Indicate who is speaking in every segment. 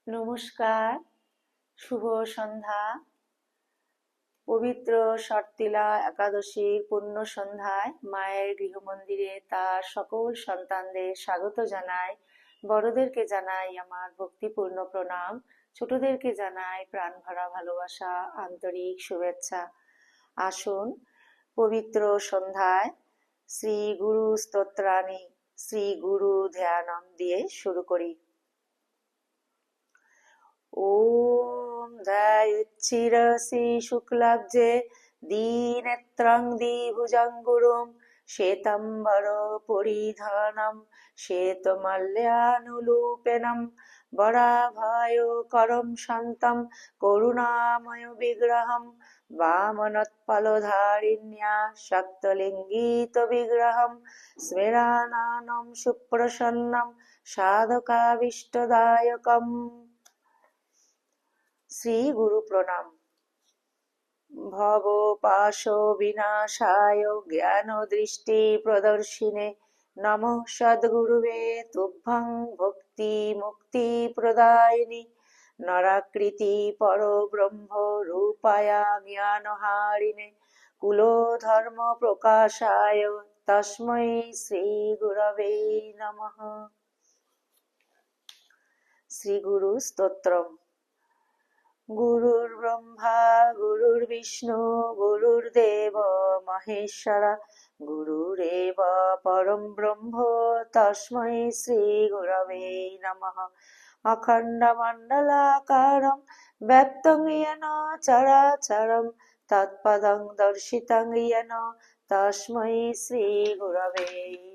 Speaker 1: নমস্কার, শুভ সন্ধ্যা। পবিত্র শর্তিলা একাদশীর পুণ্য সন্ধ্যায় মায়ের গৃহমন্দিরে তার সকল সন্তানদের স্বাগত জানাই। বড়দেরকে জানাই আমার ভক্তিপূর্ণ প্রণাম, ছোটদেরকে জানাই প্রাণ ভরা ভালোবাসা, আন্তরিক শুভেচ্ছা। আসুন পবিত্র সন্ধ্যায় শ্রী গুরু স্তোত্রাণী, শ্রী গুরু ধ্যানম দিয়ে শুরু করি। ॐ ध्यायेच्चिरसि शुक्लाब्जे दीनेत्रं द्विभुजं श्वेताम्बरपरिधानं श्वेतमाल्यानुलेपनं वराभयकरं शान्तं करुणामयविग्रहं वामनत्पलधारिण्या शक्तलिङ्गितविग्रहं स्मरानानं सुप्रसन्नं साधकाभीष्टदायकम्। শ্রী গুরু প্রণাম। ভব পাশ বিনাশায় জ্ঞান দৃষ্টি প্রদর্শিনে নমঃ সদ্গুরুবে তুভ্যং ভক্তি মুক্তি প্রদায়িনী নরাকৃতি পরব্রহ্ম রূপায়া জ্ঞানহারিণে কুলো ধর্ম প্রকাশায় তস্मै শ্রী গুরবে নমঃ। শ্রী গুরু স্তোত্রম। গুরুর্ব্রহ্মা গুরুর্বিষ্ণু গুরুর্দেব মহেশ্বর গুরুরেব পরম ব্রহ্ম তস্मै শ্রী গুরবে নমঃ। অখণ্ডমণ্ডলাকারং ব্যক্তং येन চরাচরং তৎপদং দর্শিতং येन তস্मै শ্রী গুরবে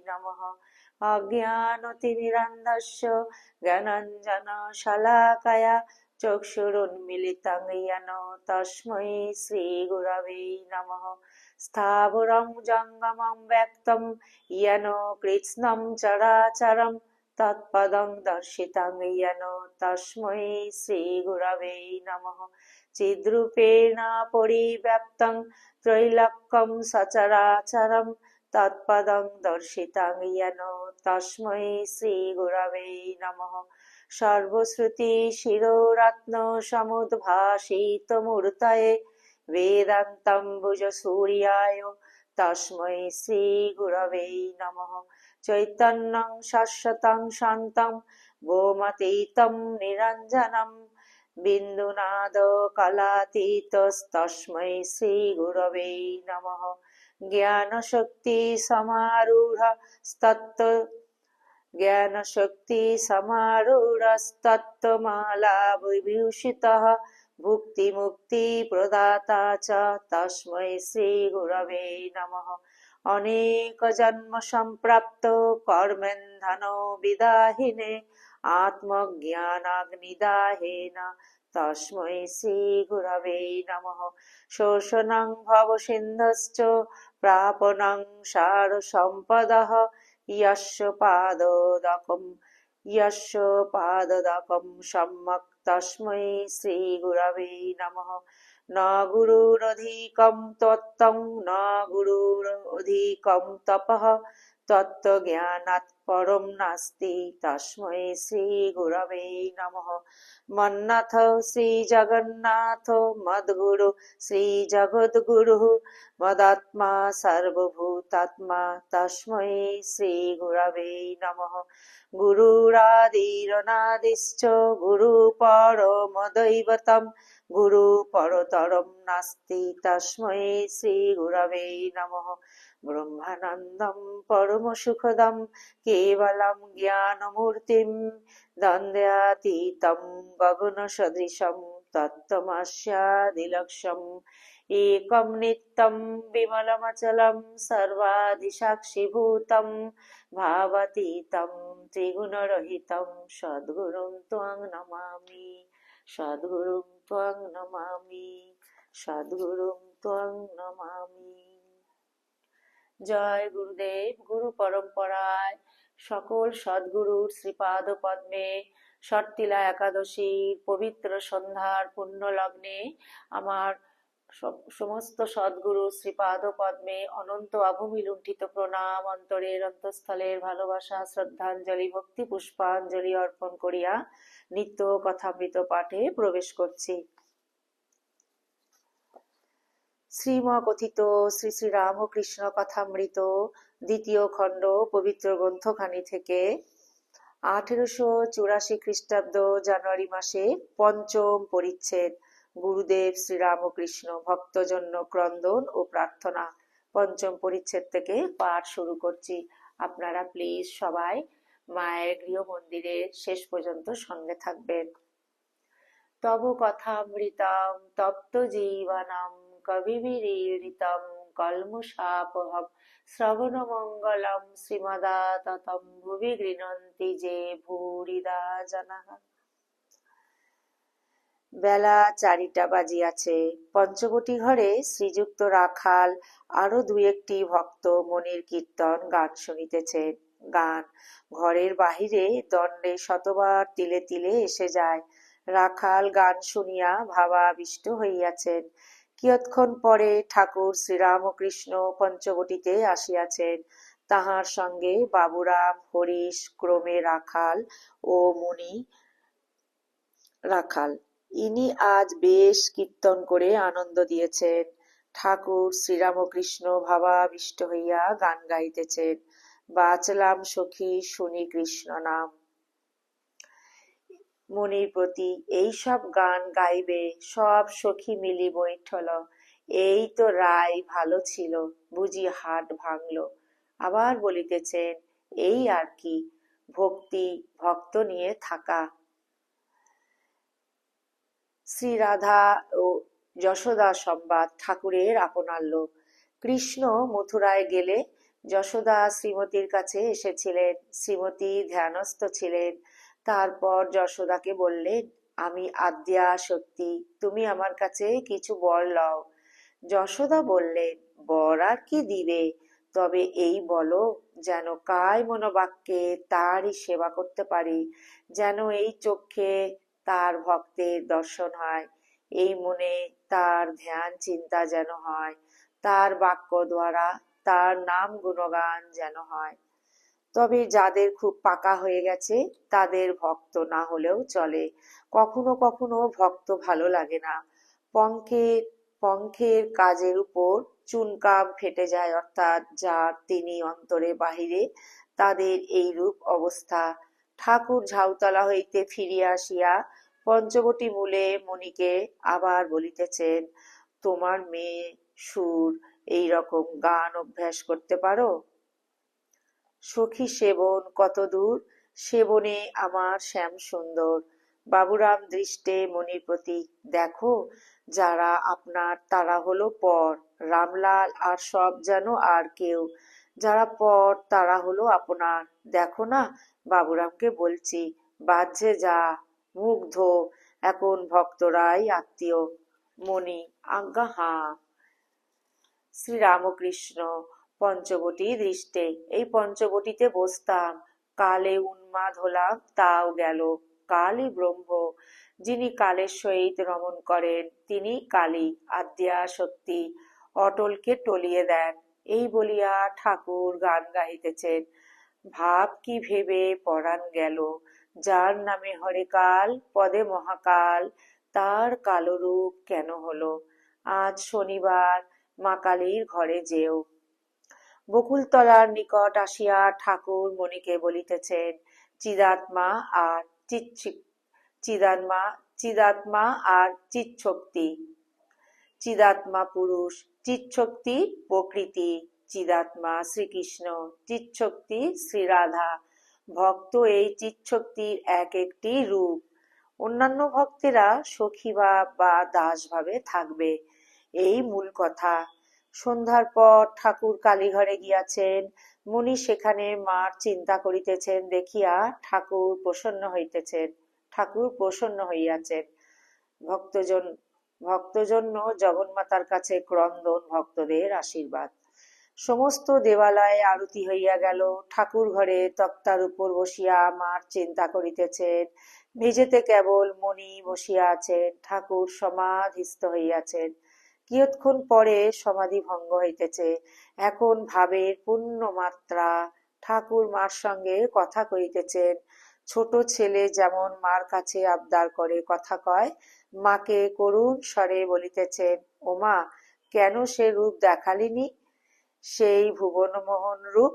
Speaker 1: নমঃ। অজ্ঞানতিমিরান্ধস্য জ্ঞানাঞ্জনশলাকয়া চক্ষুরুন্মিলিतं येन তস্मै শ্রী গুরবে নমঃ। স্থাবরং জঙ্গমং ব্যক্তং येन কৃৎস্नं চরাচরং তৎপদং দর্শিतं येन তস্मै শ্রী গুরবে নমঃ। চিদ্রূপেণ পরিব্যাপ্তং ত্রৈলোক্যং সচরাচরং তৎপদং দর্শিतं येन তস্मै শ্রী গুরবে নমঃ। সর্বশ্রুতি শিরোরত্ন সমুদ্ভাসিত মূর্তয়ে বেদান্তম্বুজ সূর্যায় তস্मै শ্রী গুরবে নমঃ। চৈতন্যং শাশ্বতং শান্तं বোমাতীतं নিরঞ্জনম বিন্দুনাদ কালাতীতস্তস্मै শ্রী গুরবে নমঃ। জ্ঞানশক্তি সমারূঢ় জ্ঞানশক্তিসমারূঢ়স্তত্ত্বমালা বিভূষিতः ভুক্তিমুক্তিপ্রদাতা চ তস্मै শ্রী গুরবে নমঃ। অনেক জন্ম সম্প্রাপ্ত কর্মেন্ধন বিদাহিনে আত্মজ্ঞানাগ্নিদাহেন তস্मै শ্রী গুরবে নমঃ। শোষণং ভবসিন্ধশ্চ প্রাপণং সারসম্পদঃ यस्य पादोदकं सम्यक् तस्मै श्री गुरवे नमः। न गुरुरधिकं तत्त्वं न गुरुरधिकं तपः तत्त्वज्ञानात् परं नास्ति तस्मै श्री गुरवे नमः। मन्नाथ श्री जगन्नाथ मद्गुरु श्री जगद्गुरुः मदात्मा सर्वभूतात्मा तस्मै श्री गुरवे नमः। गुरुरादिरनादिश्च गुरुपरमदैवतं गुरुपरतरं नास्ति तस्मै श्री गुरवे नमः। ब्रह्मानन्दं परमसुखदं केवलं ज्ञानमूर्तिं द्वन्द्वातीतं गगनसदृशं तत्त्वमस्यादिलक्ष्यम् एकं नित्यं विमलमचलं सर्वादिसाक्षिभूतं भावातीतं त्रिगुणरहितं सद्गुरुं त्वं नमामि सद्गुरुं त्वं नमामि सद्गुरुं त्वं नमामि। জয় গুরুদেব। গুরু পরম্পরায় সকল সদ্গুরুর শ্রীপাদ পদ্মে শর্তিলা একাদশীর পবিত্র সন্ধ্যার পুণ্য লগ্নে আমার সমস্ত সদ্গুরু শ্রীপাদ পদ্মে অনন্ত অভূমি লুণ্ঠিত প্রণাম, অন্তরের অন্তঃস্থলের ভালোবাসা, শ্রদ্ধাঞ্জলি, ভক্তি পুষ্পাঞ্জলি অর্পণ করিয়া নিত্য কথামৃত পাঠে প্রবেশ করছি। শ্রীমকথিত শ্রী শ্রী রামকৃষ্ণ কথামৃত দ্বিতীয় খণ্ড পবিত্র গ্রন্থখানি থেকে 1884 খ্রিস্টাব্দ জানুয়ারি মাসে পঞ্চম পরিচ্ছেদ গুরুদেব শ্রীরামকৃষ্ণ ভক্তজন্য ক্রন্দন ও প্রার্থনা পঞ্চম পরিচ্ছেদ থেকে পাঠ শুরু করছি। আপনারা প্লিজ সবাই মায়ের গৃহ মন্দিরের শেষ পর্যন্ত সঙ্গে থাকবেন। তব কথামৃতম তপ্ত জীবনম কবিবিরীড়িতম কল্মষাপহম শ্রবণমঙ্গলম শ্রীমদাততম ভুবি গৃণন্তি যে ভূরিদা জনাঃ। বেলা 4টা বাজিয়াছে। পঞ্চবটী ঘরে শ্রীযুক্ত রাখাল আরো দুই একটি ভক্ত মনির কীর্তন গান শুনিতেছেন। গান ঘরের বাহিরে দণ্ডে শতবার তিলে তিলে এসে যায়। রাখাল গান শুনিয়া ভাবাবিষ্ট হইয়াছেন। কিয়ৎক্ষণ পরে ঠাকুর শ্রীরামকৃষ্ণ পঞ্চবটিতে আসিয়াছেন। তাহার সঙ্গে বাবুরাম, হরিশ, ক্রমে রাখাল ও মণি। রাখাল ইনি আজ বেশ কীর্তন করে আনন্দ দিয়েছেন। ঠাকুর শ্রীরামকৃষ্ণ ভাবাবিষ্ট হইয়া গান গাইতেছেন। বাঁচলাম সখী শুনি কৃষ্ণ নাম। মনির প্রতি এই সব গান গাইবে সব সখী মিলি বৈঠল। এই তো রায় ভালো ছিল, বুঝি হাট ভাঙল। আবার বলিতেছেন এই আর কি, ভক্তি ভক্ত নিয়ে থাকা। শ্রী রাধা ও যশোদা সংবাদ ঠাকুরের আপনার লোক। কৃষ্ণ মথুরায় গেলে যশোদা শ্রীমতীর কাছে এসেছিলেন। শ্রীমতী ধ্যানস্থ ছিলেন। তারপর যশোদাকে বললেন, আমি আদ্যা সত্যি, তুমি আমার কাছে কিছু বর লও। যশোদা বললেন, বর আর কি দিবে, তবে এই বলো যেন কায় মনোবাক্যে তারই সেবা করতে পারি, যেন এই চোখে তার ভক্তের দর্শন হয়, এই মনে তার ধ্যান চিন্তা যেন হয়, তার বাক্য দ্বারা তার নাম গুণগান যেন হয়। তবে যাদের খুব পাকা হয়ে গেছে তাদের ভক্ত না হলেও চলে। কখনো কখনো ভক্ত ভালো লাগে না। পঙ্খের কাজের উপর চুনকাম ফেটে যায়, অর্থাৎ যার তিনি অন্তরে বাহিরে তাদের এই রূপ অবস্থা। ঠাকুর ঝাউতলা হইতে ফিরিয়া আসিয়া পঞ্চবটী মূলে মণিকে আবার বলিতেছেন, তোমার মেয়ে সুর এই রকম গান অভ্যাস করতে পারো? সখী সেবন কত দূর, সেবনে আমার শ্যাম সুন্দর। বাবুরাম দৃষ্টে মনির প্রতি, দেখো যারা আপনার তারা হলো পর, রামলাল আর সব যেন আর কেউ। যারা পর তারা হলো আপনার। দেখো না, বাবুরামকে বলছি, বাহ্যে যা, মুগ্ধ, এখন ভক্তরাই আত্মীয়। মণি, আজ্ঞা হাঁ। শ্রীরামকৃষ্ণ পঞ্চবটী দৃষ্টে, এই পঞ্চবটিতে বসতাম, কালে উন্মাদ হলাম তাও গেল। কালই ব্রহ্ম, যিনি কালের সহিত রমণ করেন তিনি কালী, আদ্যা সত্যি, অটলকে টলিয়ে দেন। এই বলিয়া ঠাকুর গান গাইতেছেন, ভাব কি ভেবে পরাণ গেল, যার নামে হরে কাল পদে মহাকাল, তার কালো রূপ কেন হলো। আজ শনিবার, মা কালীর ঘরে যেও। বকুলতলার নিকট আসিয়া ঠাকুর মণিকে বলিতেছেন, চিদাত্মা আর চিদাত্মা আর চিৎশক্তি। চিদাত্মা পুরুষ, চিৎশক্তি প্রকৃতি। চিদাত্মা শ্রীকৃষ্ণ, চিৎশক্তি শ্রীরাধা। ভক্ত এই চিৎশক্তির এক একটি রূপ। অন্যান্য ভক্তেরা সখী ভাব বা দাস ভাবে থাকবে, এই মূল কথা। সন্ধ্যার পর ঠাকুর কালীঘরে গিয়াছেন। মুনি সেখানে মার চিন্তা করিতেছেন দেখিয়া ঠাকুর প্রসন্ন হইয়াছেন। ভক্তজন্য জগন্মাতার কাছে ক্রন্দন, ভক্তদের আশীর্বাদ। সমস্ত দেবালয়ে আরতি হইয়া গেল। ঠাকুর ঘরে তক্তার উপর বসিয়া মার চিন্তা করিতেছেন। মেঝেতে কেবল মণি বসিয়া আছেন। ঠাকুর সমাধিস্থ হইয়াছেন। কিয়ৎক্ষণ পরে সমাধি ভঙ্গ হইতেছে। এখন ভাবের পূর্ণ মাত্রা। ঠাকুর মার সঙ্গে কথা কইতেছেন। ছোট ছেলে যেমন মার কাছে আবদার করে কথা কয়, মাকে করুণ স্বরে বলিতেছেন, ওমা, কেন সে রূপ দেখালিনি, সেই ভুবনমোহন রূপ,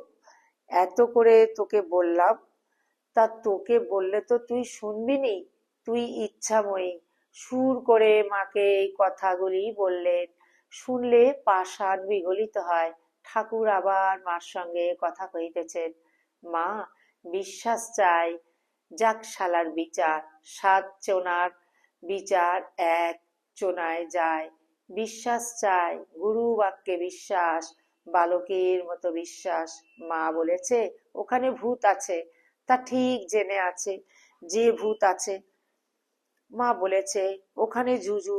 Speaker 1: এত করে তোকে বললাম, তা তোকে বললে তো তুই শুনবি নি, তুই ইচ্ছাময়ী। সুর করে মাকে এই কথাগুলি বললেন। শুনলে পাষাণ বিগলিত হয়। ঠাকুর আবার মার সঙ্গে কথা কহিতেছেন। মা, বিশ্বাস চাই, যাক শালার বিচার, 7 চোনার বিচার 1 চোনায় যায়। বিশ্বাস চাই, গুরু বাক্যে বিশ্বাস, বালকের মতো বিশ্বাস। মা বলেছে ওখানে ভূত আছে, তা ঠিক জেনে আছে যে ভূত আছে। মা বলেছে ওখানে জুজু,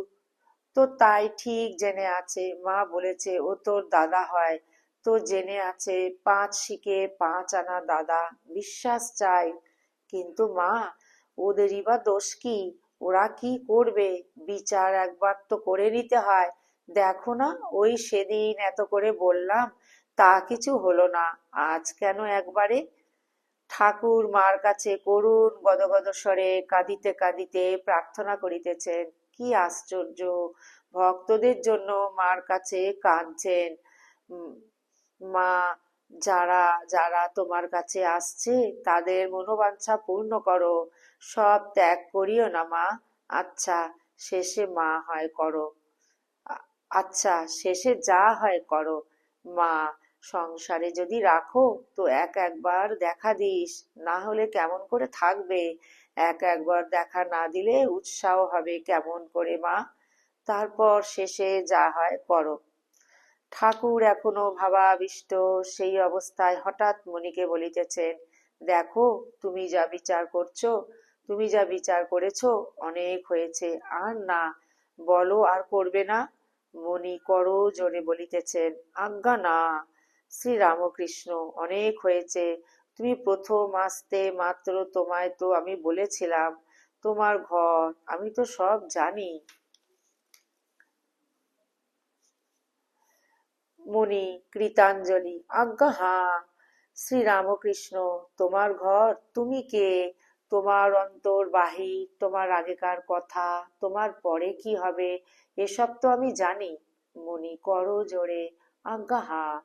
Speaker 1: তো তাই ঠিক জেনে আছে। মা বলেছে ও তোর দাদা হয়, তো জেনে আছে 5 শিকে 5 আনা দাদা। বিশ্বাস চাই, কিন্তু মা, ওদেরই বা দোষ কি? ওরা কি করবে? বিচার একবার তো করে নিতে হয়। দেখো না, ওই সেদিন এত করে বললাম, তা কিছু হলো না, আজ কেন একবারে? ঠাকুর মার কাছে করুণ গদগদ স্বরে কাঁদিতে কাঁদিতে প্রার্থনা করিতেছেন। কি আশ্চর্য! ভক্তদের জন্য মার কাছে কাঁদছেন। উম, মা, যারা যারা তোমার কাছে আসছে তাদের মনোবাঞ্ছা পূর্ণ করো, সব ত্যাগ করিও না মা। আচ্ছা, শেষে মা হয় করো। আচ্ছা, শেষে যা হয় করো। মা, সংসারে যদি রাখো তো একবার দেখা দিস, না হলে কেমন করে থাকবে? একবার দেখা না দিলে উৎসাহ হবে কেমন করে মা? তারপর শেষে যা হয় করো। ঠাকুর এখনো ভাবাবিষ্ট সেই অবস্থায় হঠাৎ মণিকে বলিতেছেন, দেখো, তুমি যা বিচার করছো, তুমি যা বিচার করেছো অনেক হয়েছে, আর না, বলো আর করবে না? মণি করো জোরে বলিতেছেন, আজ্ঞা না, শ্রীরামকৃষ্ণ, অনেক হয়েছে। তুমি প্রথম আসতে মাত্র তোমায় তো আমি বলেছিলাম তোমার ঘর, আমি তো সব জানি। মুনি কৃতাঞ্জলি, আজ্ঞা হাঁ। শ্রীরামকৃষ্ণ, তোমার ঘর? তুমি কে? তোমার অন্তর বাহির, তোমার আগেকার কথা, তোমার পরে কি হবে, এসব তো আমি জানি। মুনি করো জোরে, আজ্ঞা হাঁ।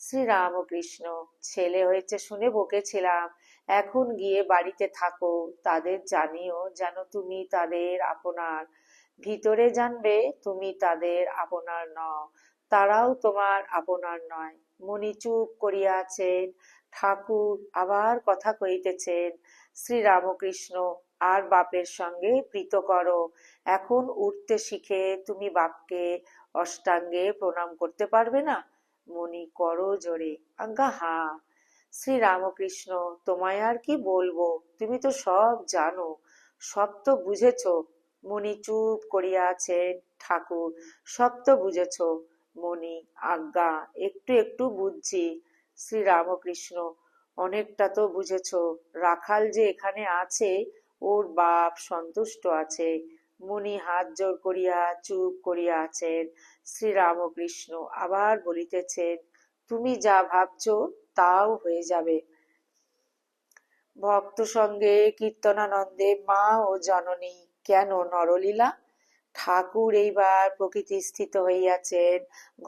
Speaker 1: শ্রীরামকৃষ্ণ, ছেলে হয়েছে শুনে বকেছিলাম, এখন গিয়ে বাড়িতে থাকো, তাদের জানিও যেন তুমি তাদের আপনার। ভিতরে জানবে তুমি তাদের আপনার নও, তারাও তোমার আপনার নয়। মুনি চুপ করিয়া আছেন। ঠাকুর আবার কথা কহিতেছেন, শ্রীরামকৃষ্ণ, আর বাপের সঙ্গে প্রীত করো। এখন উঠতে শিখে তুমি বাপকে অষ্টাঙ্গে প্রণাম করতে পারবে না? মুনি করো জোরে, আজ্ঞা হাঁ। শ্রীরামকৃষ্ণ, তোমায় আর কি বলবো, তুমি তো সব জানো, সব তো বুঝেছ। মুনি চুপ করিয়া আছেন। ঠাকুর, সব তো বুঝেছ? মুনি, আজ্ঞা, একটু একটু বুঝছি। শ্রীরামকৃষ্ণ, অনেকটা তো বুঝেছ। রাখাল যে এখানে আছে, ওর বাপ সন্তুষ্ট আছে। মুনি হাত জোড় করিয়া চুপ করিয়া আছেন। শ্রীরামকৃষ্ণ আবার বলিতেছেন, তুমি যা ভাবছ তাও হয়ে যাবে। ভক্ত সঙ্গে কীর্তনানন্দে মা ও জননী কেন নরলীলা? ঠাকুর এইবার প্রকৃতিস্থিত হইয়াছেন।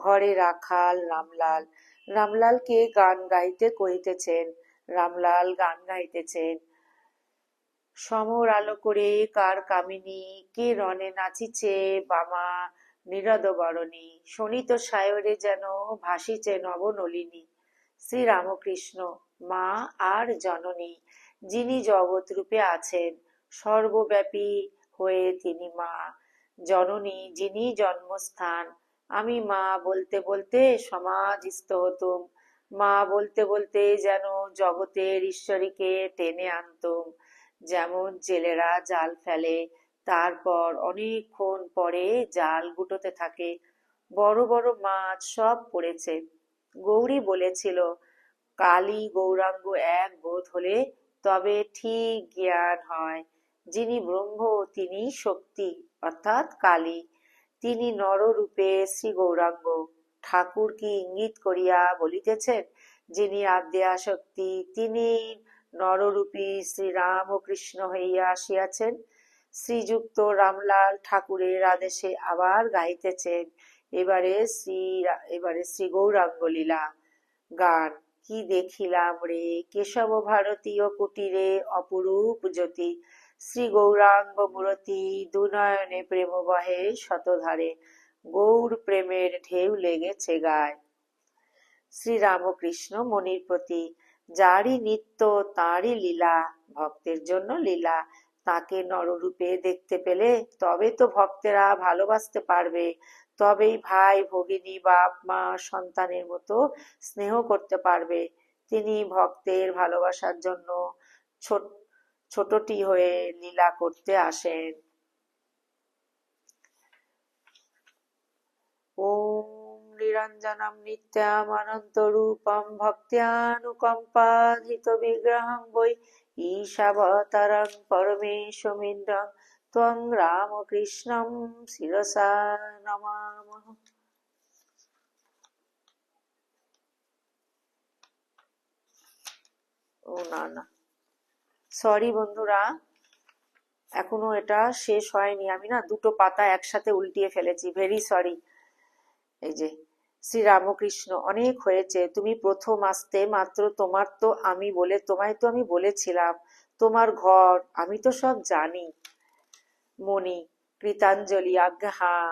Speaker 1: ঘরে রাখাল রামলাল। রামলালকে গান গাইতে কহিতেছেন। রামলাল গান গাইতেছেন। সমর আলো করে কার কামিনী, কে রণে নাচিছে বামা নীরদ বরণী, শোনিত সায়রে যেন ভাসিছে নবনলিনী। শ্রীরামকৃষ্ণ, মা আর জননী, যিনি জগৎ রূপে আছেন, সর্বব্যাপী হয়ে তিনি মা। জননী যিনি জন্মস্থান। আমি মা বলতে বলতে সমাধিস্থ হতুম, মা বলতে বলতে যেন জগতের ঈশ্বরীকে টেনে আনতুম। যেমন জেলেরা জাল ফেলে, তারপর অনেকক্ষণ পরে জাল গুটোতে থাকে, বড় বড় মাছ সব পড়েছে। গৌরী বলেছিল, কালী গৌরাঙ্গ এক বোধ হলে তবে ঠিক জ্ঞান হয়। যিনি ব্রহ্ম তিনি শক্তি, অর্থাৎ কালী, তিনি নররূপে শ্রী গৌরাঙ্গ। ঠাকুর কি ইঙ্গিত করিয়া বলিতেছেন, যিনি আদ্যা শক্তি তিনি নররূপী শ্রী রাম ও কৃষ্ণ হইয়া আসিয়াছেন। শ্রীযুক্ত রামলাল ঠাকুরের আদেশে আবার গাইতেছেন এবারে শ্রী গৌরাঙ্গ লীলা গান। কি দেখিলাম রে কেশব ভারতীয় কুটিরে অপরূপ জ্যোতি, শ্রী গৌরাঙ্গ মূরতি দুনয়নে প্রেম বহে শতধারে, গৌর প্রেমের ঢেউ লেগেছে গায়। শ্রীরামকৃষ্ণ মনির প্রতি, যারই নিত্য তাঁরই লীলা, ভক্তের জন্য লীলা। তাকে নররূপে দেখতে পেলে তবে তো ভক্তেরা ভালোবাসতে পারবে, তবেই ভাই ভগিনী বাপ মা সন্তানের মতো স্নেহ করতে পারবে। তিনি ভক্তের ভালোবাসার জন্য ছোটটি হয়ে লীলা করতে আসেন। ওম নিরঞ্জনম নিত্যামনন্তরূপম ভক্ত্যানুকম্পাধিত বিগ্রহং বৈ ঈশাবতারং পরমেশমিন্দ্রং ত্বং রামকৃষ্ণং শিরসা নমামহ। ও না, সরি বন্ধুরা, এখনো এটা শেষ হয়নি। আমি না দুটো পাতা একসাথে উল্টিয়ে ফেলেছি, ভেরি সরি। এই যে শ্রীরামকৃষ্ণ, অনেক হয়েছে, তুমি প্রথম আসতে মাত্র তোমায় তো আমি বলেছিলাম তোমার ঘর, আমি তো সব জানি। মণি কৃতাঞ্জলি, আজ্ঞা হ্যাঁ।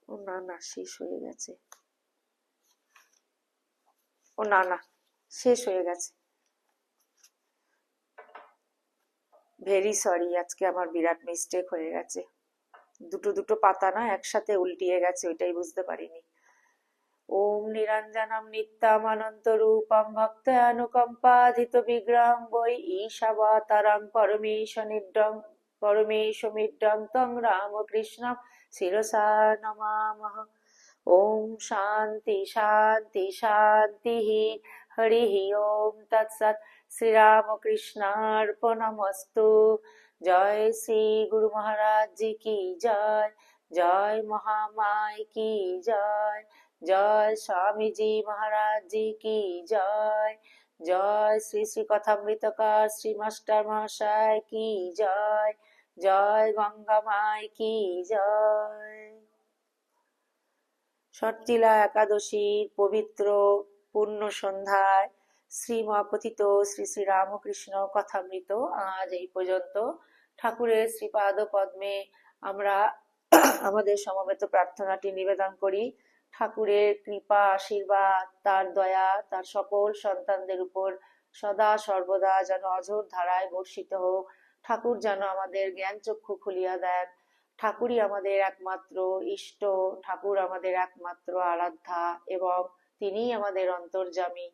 Speaker 1: ও না, শেষ হয়ে গেছে। ও না, শেষ হয়ে গেছে। ভেরি সরি, আজকে আমার বিরাট মিস্টেক হয়ে গেছে। দুটো পাতা না একসাথে উল্টিয়ে গেছে, ওইটাই বুঝতে পারিনি। ওম নিরঞ্জনম নিত্যামনন্তরূপম ভক্তানুকম্পাধিত বিগ্রহং বৈ ঈশাবতারং পরমেশমিড্ডং ত্বং রামকৃষ্ণং শিরসা নমামহ। ওম শান্তি শান্তি শান্তি, হরি ওম তৎসৎ। শ্রীরামকৃষ্ণার্পণমস্তু। জয় শ্রী গুরু মহারাজ জি কি জয়, জয় মহামায় কি জয়, জয় স্বামীজি মহারাজ জি কি জয়, জয় শ্রী শ্রী কথামৃতকার শ্রী মাস্টার মহাশয় কি জয়, জয় গঙ্গা মায় কি জয়। ষট্টিলা একাদশীর পবিত্র পূর্ণ সন্ধ্যায় শ্রীমকথিত শ্রী শ্রী রামকৃষ্ণ কথামৃত আজ এই পর্যন্ত। ঠাকুরের শ্রীপাদ পদ্মে আমরা আমাদের সমবেত প্রার্থনাটি নিবেদন করি। ঠাকুরের কৃপা আশীর্বাদ, তার দয়া তার সকল সন্তানদের উপর সদা সর্বদা যেন অঝোর ধারায় বর্ষিত হোক। ঠাকুর যেন আমাদের জ্ঞান চক্ষু খুলিয়া দেন। ঠাকুরই আমাদের একমাত্র ইষ্ট, ঠাকুর আমাদের একমাত্র আরাধ্যা এবং তিনিই আমাদের অন্তর্যামী।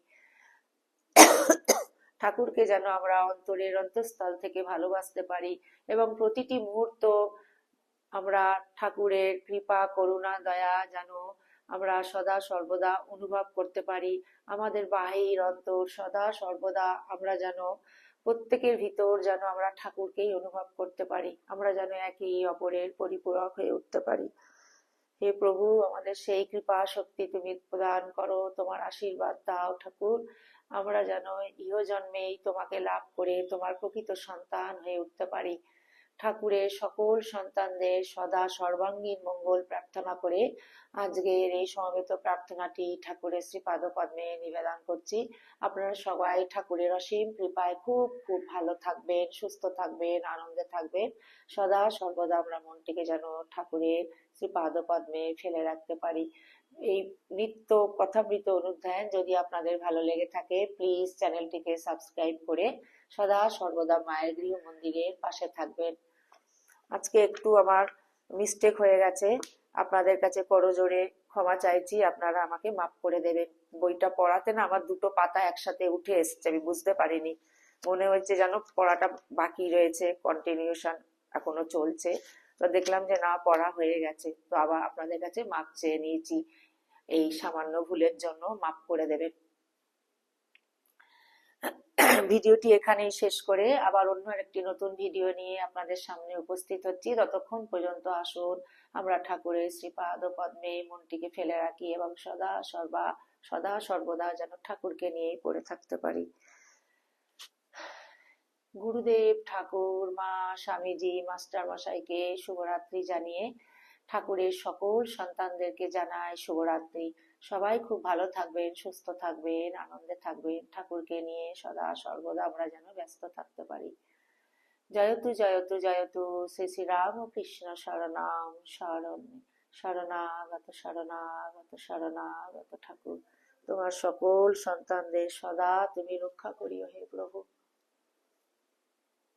Speaker 1: ঠাকুরকে যেন আমরা অন্তরের অন্তঃস্থল থেকে ভালোবাসতে পারি এবং প্রতিটি মুহূর্ত আমরা ঠাকুরের কৃপা করুণা দয়া যেন আমরা সদা সর্বদা অনুভব করতে পারি। আমাদের বাহির অন্তর সদা সর্বদা আমরা যেন প্রত্যেকের ভিতর যেন আমরা ঠাকুরকেই অনুভব করতে পারি, আমরা যেন একে অপরের পরিপূরক হয়ে উঠতে পারি। হে প্রভু, আমাদের সেই কৃপা শক্তি তুমি প্রদান করো, তোমার আশীর্বাদ দাও ঠাকুর। আমরা যেন ইহজন্মেই তোমাকে লাভ করে তোমার প্রকৃত সন্তান হয়ে উঠতে পারি। ঠাকুরের সকল সন্তানদের সদা সর্বাঙ্গীন মঙ্গল প্রার্থনা করে আজকের এই সমবেত প্রার্থনাটি ঠাকুরের শ্রীপাদ পদ্মে নিবেদন করছি। আপনারা সবাই ঠাকুরের অসীম কৃপায় খুব খুব ভালো থাকবেন, সুস্থ থাকবেন, আনন্দে থাকবেন। সদা সর্বদা আমরা মনটিকে যেন ঠাকুরের শ্রীপাদ পদ্মে ফেলে রাখতে পারি। এই নিত্য কথামৃত অনুধ্যান যদি আপনাদের ভালো লেগে থাকে, প্লিজ চ্যানেলটিকে সাবস্ক্রাইব করে সদা সর্বদা মায়ের গৃহ মন্দিরের পাশে থাকবেন। আজকে একটু আমার মিস্টেক হয়ে গেছে, আপনাদের কাছে করজোড়ে ক্ষমা চাইছি, আপনারা আমাকে মাফ করে দেবেন। বইটা পড়াতে না আমার দুটো পাতা একসাথে উঠে এসছে, আমি বুঝতে পারিনি। মনে হচ্ছে যেন পড়াটা বাকি রয়েছে, কন্টিনিউশন এখনো চলছে। তো দেখলাম যে না, পড়া হয়ে গেছে, তো আবার আপনাদের কাছে মাপ চেয়ে নিয়েছি। এই সামান্য ভুলের জন্য মাফ করে দেবেন। ভিডিওটি এখানেই শেষ করে আবার অন্য একটি নতুন ভিডিও নিয়ে আপনাদের সামনে উপস্থিত হচ্ছি। ততক্ষণ পর্যন্ত আসুন আমরা ঠাকুরের শ্রীপাদ পদ্মে মনটিকে ফেলে রাখি এবং সদা সর্বদা যেন ঠাকুরকে নিয়েই পড়ে থাকতে পারি। গুরুদেব, ঠাকুর, মা, স্বামীজি, মাস্টার মশাইকে শুভরাত্রি জানিয়ে ঠাকুরের সকল সন্তানদেরকে জানাই শুভরাত্রি। সবাই খুব ভালো থাকবেন, সুস্থ থাকবেন, আনন্দে থাকবেন। ঠাকুরকে নিয়ে সদা সর্বদা আমরা যেন ব্যস্ত থাকতে পারি। জয়তু জয়তু জয়তু শ্রী শ্রী রামকৃষ্ণ শরণাম শরণ শরণাগত শরণাগত শরণাগত ঠাকুর। তোমার সকল সন্তানদের সদা তুমি রক্ষা করিও হে প্রভু।